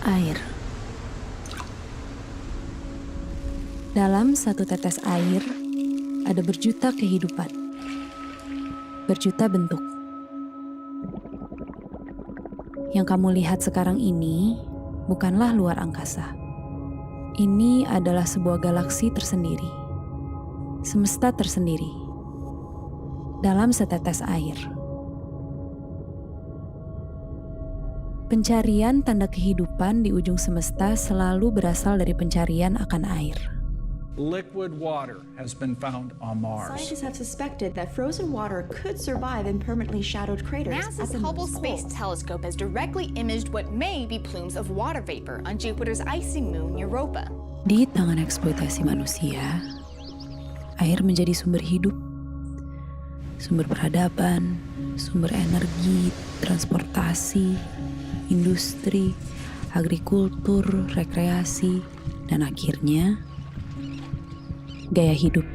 Air. Dalam satu tetes air, ada berjuta kehidupan, berjuta bentuk. Yang kamu lihat sekarang ini bukanlah luar angkasa. Ini adalah sebuah galaksi tersendiri, semesta tersendiri, dalam setetes air. Pencarian tanda kehidupan di ujung semesta selalu berasal dari pencarian akan air. Liquid water has been found on Mars. Scientists have suspected that frozen water could survive in permanently shadowed craters. NASA's Hubble Space Telescope has directly imaged what may be plumes of water vapor on Jupiter's icy moon Europa. Di tangan eksploitasi manusia, air menjadi sumber hidup, sumber peradaban, sumber energi, transportasi, industri, agrikultur, rekreasi, dan akhirnya gaya hidup.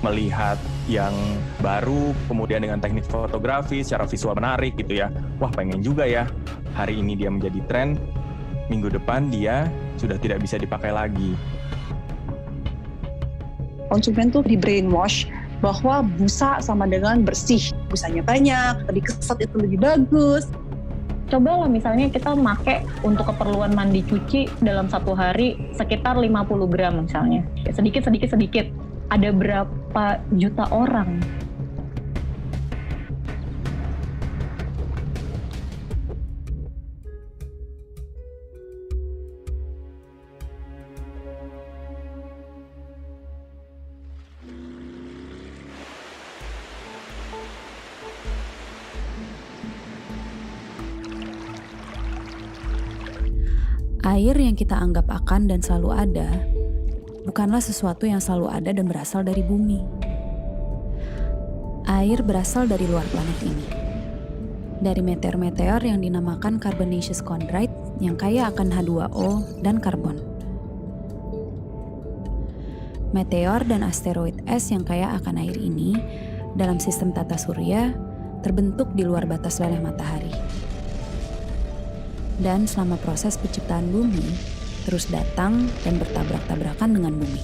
Melihat yang baru, kemudian dengan teknik fotografi secara visual menarik gitu ya. Wah, pengen juga ya. Hari ini dia menjadi tren, minggu depan dia sudah tidak bisa dipakai lagi. Konsumen tuh di brainwash bahwa busa sama dengan bersih. Busanya banyak, dikeset itu lebih bagus. Cobalah misalnya kita make untuk keperluan mandi cuci dalam satu hari sekitar 50 gram misalnya. Sedikit. Ada berapa juta orang? Air yang kita anggap akan dan selalu ada, bukanlah sesuatu yang selalu ada dan berasal dari bumi. Air berasal dari luar planet ini. Dari meteor-meteor yang dinamakan carbonaceous chondrite yang kaya akan H2O dan karbon. Meteor dan asteroid es yang kaya akan air ini dalam sistem tata surya terbentuk di luar batas leleh matahari. Dan selama proses penciptaan bumi, terus datang dan bertabrak-tabrakan dengan bumi.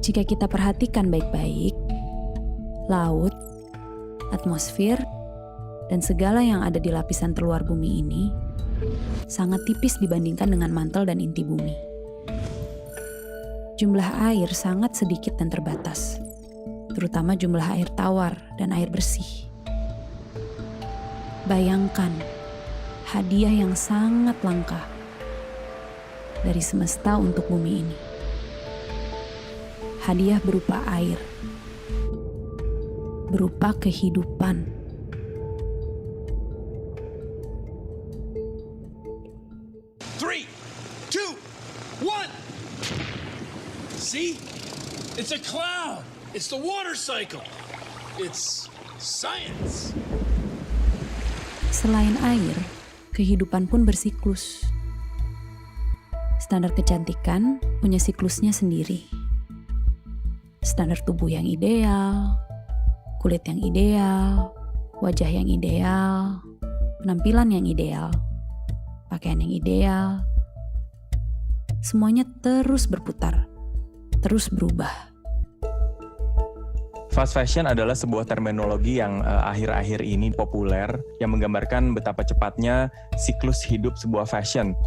Jika kita perhatikan baik-baik, laut, atmosfer, dan segala yang ada di lapisan terluar bumi ini sangat tipis dibandingkan dengan mantel dan inti bumi. Jumlah air sangat sedikit dan terbatas, terutama jumlah air tawar dan air bersih. Bayangkan, hadiah yang sangat langka dari semesta untuk bumi ini. Hadiah berupa air, berupa kehidupan. Three, two, one. See? It's a cloud. It's the water cycle. It's science. Selain air, kehidupan pun bersiklus. Standar kecantikan punya siklusnya sendiri. Standar tubuh yang ideal, kulit yang ideal, wajah yang ideal, penampilan yang ideal, pakaian yang ideal. Semuanya terus berputar, terus berubah. Fast fashion adalah sebuah terminologi yang akhir-akhir ini populer yang menggambarkan betapa cepatnya siklus hidup sebuah fashion.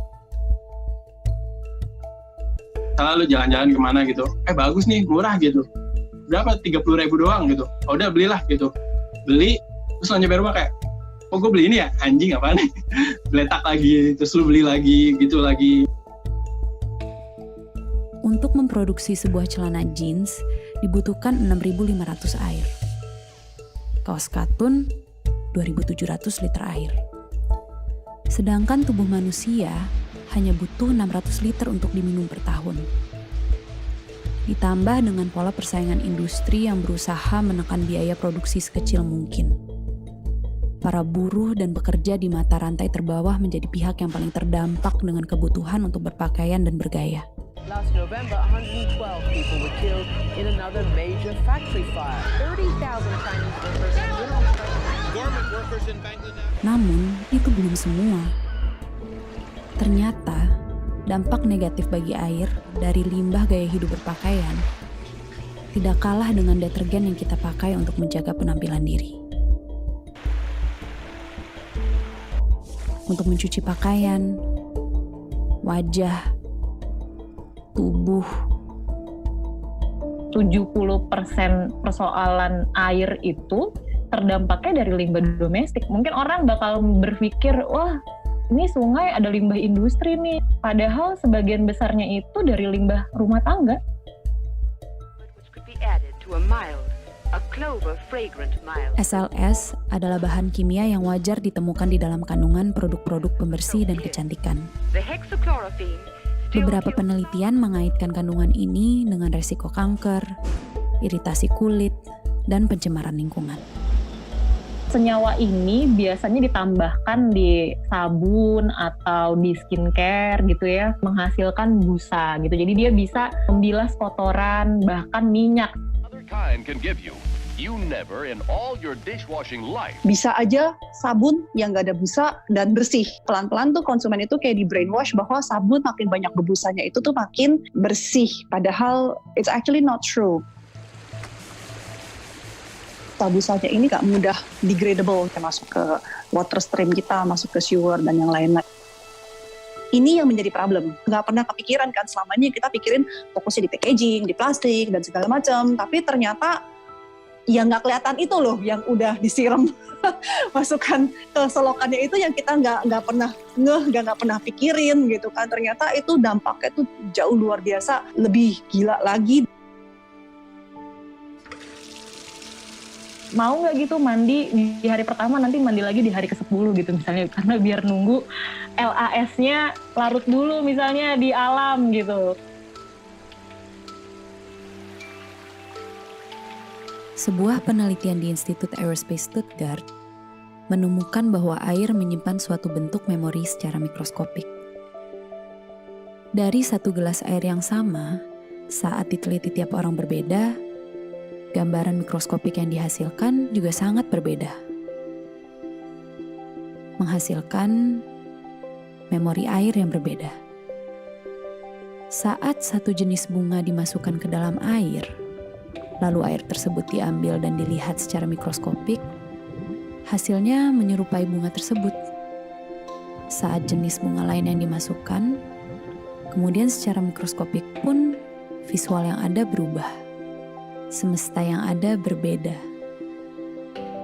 Kalau lu jalan-jalan kemana gitu, bagus nih, murah gitu. Berapa? 30.000 doang gitu. Oh, udah belilah gitu. Beli, terus lo nyampe rumah kayak, oh gue beli ini ya? Anjing apaan nih? Letak lagi, terus lu beli lagi, gitu lagi. Untuk memproduksi sebuah celana jeans, dibutuhkan 6.500 air. Kaos katun, 2.700 liter air. Sedangkan tubuh manusia hanya butuh 600 liter untuk diminum per tahun. Ditambah dengan pola persaingan industri yang berusaha menekan biaya produksi sekecil mungkin. Para buruh dan pekerja di mata rantai terbawah menjadi pihak yang paling terdampak dengan kebutuhan untuk berpakaian dan bergaya. Last November, 112 people were killed in another major factory fire. 30,000 Chinese workers went on strike. Garment workers in Bangladesh. Namun, itu belum semua. Ternyata, dampak negatif bagi air dari limbah gaya hidup berpakaian tidak kalah dengan detergen yang kita pakai untuk menjaga penampilan diri. Untuk mencuci pakaian, wajah, tubuh. 70% persoalan air itu terdampaknya dari limbah domestik. Mungkin orang bakal berpikir, wah ini sungai ada limbah industri nih. Padahal sebagian besarnya itu dari limbah rumah tangga. SLS adalah bahan kimia yang wajar ditemukan di dalam kandungan produk-produk pembersih dan kecantikan. Beberapa penelitian mengaitkan kandungan ini dengan resiko kanker, iritasi kulit, dan pencemaran lingkungan. Senyawa ini biasanya ditambahkan di sabun atau di skincare gitu ya, menghasilkan busa gitu. Jadi dia bisa membilas kotoran, bahkan minyak. Bisa aja sabun yang nggak ada busa dan bersih. Pelan-pelan tuh konsumen itu kayak di brainwash bahwa sabun makin banyak berbusanya itu tuh makin bersih. Padahal it's actually not true. Busanya ini nggak mudah degradable, kayak masuk ke water stream kita, masuk ke sewer dan yang lain-lain. Ini yang menjadi problem. Nggak pernah kepikiran kan, selama ini kita pikirin fokusnya di packaging, di plastik dan segala macam. Tapi ternyata yang nggak kelihatan itu loh, yang udah disiram masukkan ke selokannya itu yang kita nggak pernah nggak pernah pikirin gitu kan. Ternyata itu dampaknya itu jauh luar biasa, lebih gila lagi. Mau nggak gitu mandi di hari pertama, nanti mandi lagi di hari ke-10 gitu misalnya, karena biar nunggu LAS-nya larut dulu misalnya di alam gitu. Sebuah penelitian di Institut Aerospace Stuttgart menemukan bahwa air menyimpan suatu bentuk memori secara mikroskopik. Dari satu gelas air yang sama, saat diteliti tiap orang berbeda, gambaran mikroskopik yang dihasilkan juga sangat berbeda. Menghasilkan memori air yang berbeda. Saat satu jenis bunga dimasukkan ke dalam air, lalu air tersebut diambil dan dilihat secara mikroskopik, hasilnya menyerupai bunga tersebut. Saat jenis bunga lain yang dimasukkan, kemudian secara mikroskopik pun visual yang ada berubah. Semesta yang ada berbeda.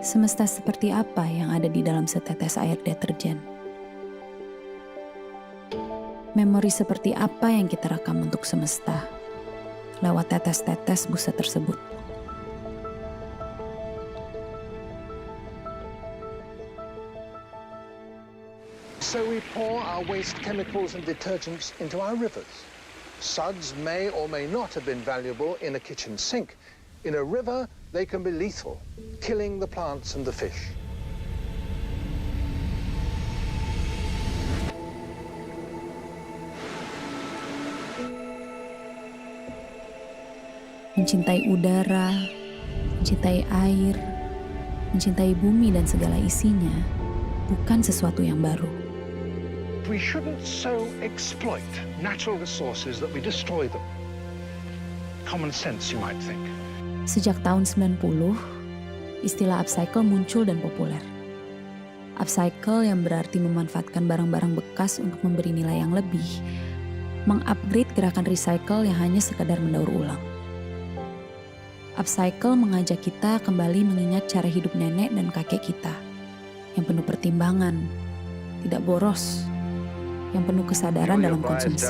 Semesta seperti apa yang ada di dalam setetes air deterjen? Memori seperti apa yang kita rekam untuk semesta lewat tetes-tetes busa tersebut? So we pour our waste chemicals and detergents into our rivers. Suds may or may not have been valuable in a kitchen sink. In a river, they can be lethal, killing the plants and the fish. Mencintai udara, mencintai air, mencintai bumi dan segala isinya bukan sesuatu yang baru. We shouldn't so exploit natural resources that we destroy them. Common sense, you might think. Sejak tahun 90, istilah upcycle muncul dan populer. Upcycle yang berarti memanfaatkan barang-barang bekas untuk memberi nilai yang lebih, mengupgrade gerakan recycle yang hanya sekadar mendaur ulang. Upcycle mengajak kita kembali mengingat cara hidup nenek dan kakek kita, yang penuh pertimbangan, tidak boros, yang penuh kesadaran dalam konsumsi.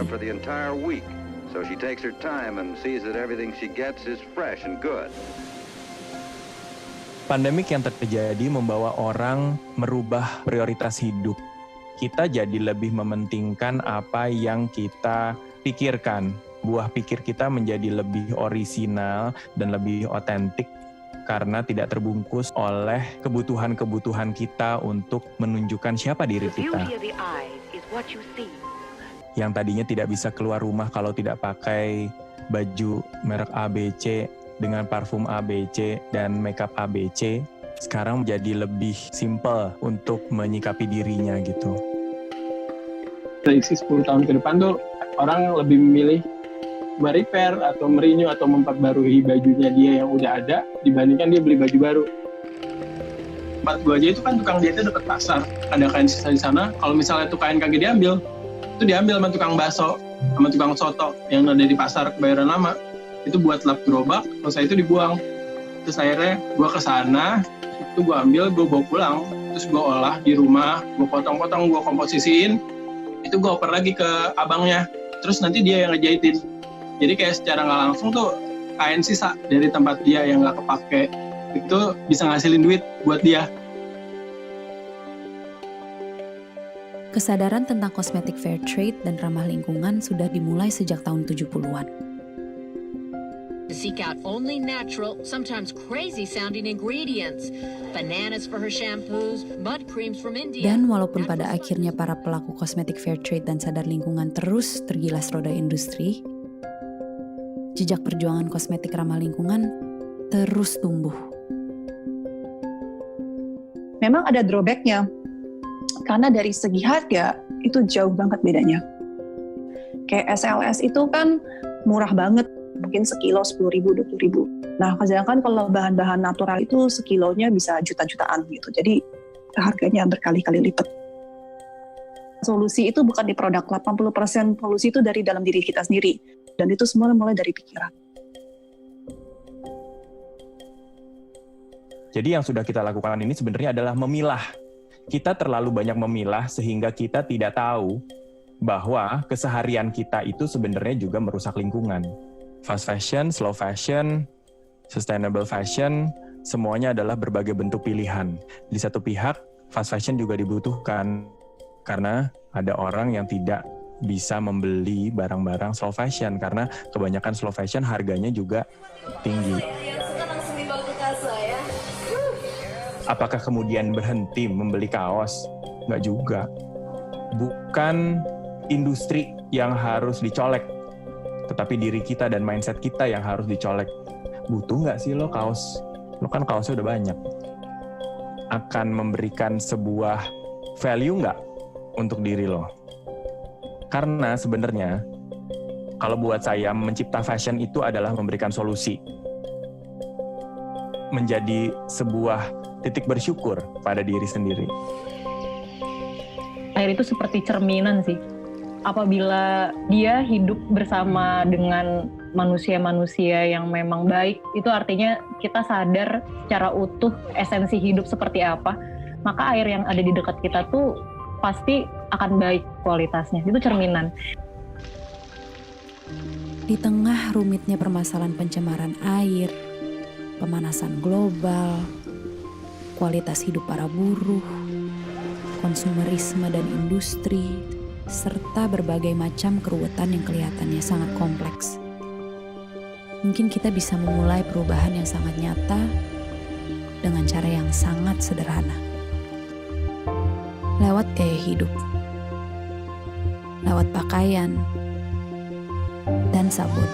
So she takes her time and sees that everything she gets is fresh and good. Pandemik yang terjadi membawa orang merubah prioritas hidup. Kita jadi lebih mementingkan apa yang kita pikirkan. Buah pikir kita menjadi lebih orisinal dan lebih otentik karena tidak terbungkus oleh kebutuhan-kebutuhan kita untuk menunjukkan siapa diri kita. yang tadinya tidak bisa keluar rumah kalau tidak pakai baju merek ABC dengan parfum ABC dan makeup ABC, sekarang menjadi lebih simple untuk menyikapi dirinya gitu. Prediksi 10 tahun ke depan tuh orang lebih memilih merepair atau merenew atau memperbarui bajunya dia yang udah ada dibandingkan dia beli baju baru. Tempat gua aja itu kan tukang jahitnya dekat pasar, ada kain sisa di sana. Kalau misalnya tuh kain kagak diambil, itu diambil sama tukang bakso, sama tukang soto yang ada di pasar Kebayoran Lama. Itu buat lap gerobak, selesai itu dibuang. Terus akhirnya gua ke sana, itu gua ambil, gua bawa pulang, terus gua olah di rumah, gua potong-potong, gua komposisiin, itu gua oper lagi ke abangnya. Terus nanti dia yang ngejahitin. Jadi kayak secara nggak langsung tuh kain sisa dari tempat dia yang nggak kepake itu bisa ngasilin duit buat dia. Kesadaran tentang kosmetik fair trade dan ramah lingkungan sudah dimulai sejak tahun 70-an. To seek out only natural, sometimes crazy-sounding ingredients. Bananas for her shampoos, mud creams from India. Dan walaupun pada akhirnya para pelaku kosmetik fair trade dan sadar lingkungan terus tergilas roda industri, jejak perjuangan kosmetik ramah lingkungan terus tumbuh. Memang ada drawback-nya, karena dari segi harga itu jauh banget bedanya. Kayak SLS itu kan murah banget, mungkin sekilo 10.000, 20.000. Nah, sedangkan kalau bahan-bahan natural itu sekilonya bisa juta-jutaan gitu. Jadi harganya berkali-kali lipat. Solusi itu bukan di produk, 80% polusi itu dari dalam diri kita sendiri. Dan itu semua mulai dari pikiran. Jadi yang sudah kita lakukan ini sebenarnya adalah memilah. Kita terlalu banyak memilah sehingga kita tidak tahu bahwa keseharian kita itu sebenarnya juga merusak lingkungan. Fast fashion, slow fashion, sustainable fashion, semuanya adalah berbagai bentuk pilihan. Di satu pihak, fast fashion juga dibutuhkan karena ada orang yang tidak bisa membeli barang-barang slow fashion karena kebanyakan slow fashion harganya juga tinggi. Apakah kemudian berhenti membeli kaos? Nggak juga. Bukan industri yang harus dicolek, tetapi diri kita dan mindset kita yang harus dicolek. Butuh nggak sih lo kaos? Lo kan kaosnya udah banyak. Akan memberikan sebuah value nggak untuk diri lo? Karena sebenarnya, kalau buat saya, mencipta fashion itu adalah memberikan solusi. Menjadi sebuah titik bersyukur pada diri sendiri. Air itu seperti cerminan sih. Apabila dia hidup bersama dengan manusia-manusia yang memang baik, itu artinya kita sadar secara utuh esensi hidup seperti apa, maka air yang ada di dekat kita tuh pasti akan baik kualitasnya. Itu cerminan. Di tengah rumitnya permasalahan pencemaran air, pemanasan global, kualitas hidup para buruh, konsumerisme dan industri, serta berbagai macam keruwetan yang kelihatannya sangat kompleks, mungkin kita bisa memulai perubahan yang sangat nyata dengan cara yang sangat sederhana. Lewat gaya hidup, lewat pakaian, dan sabun.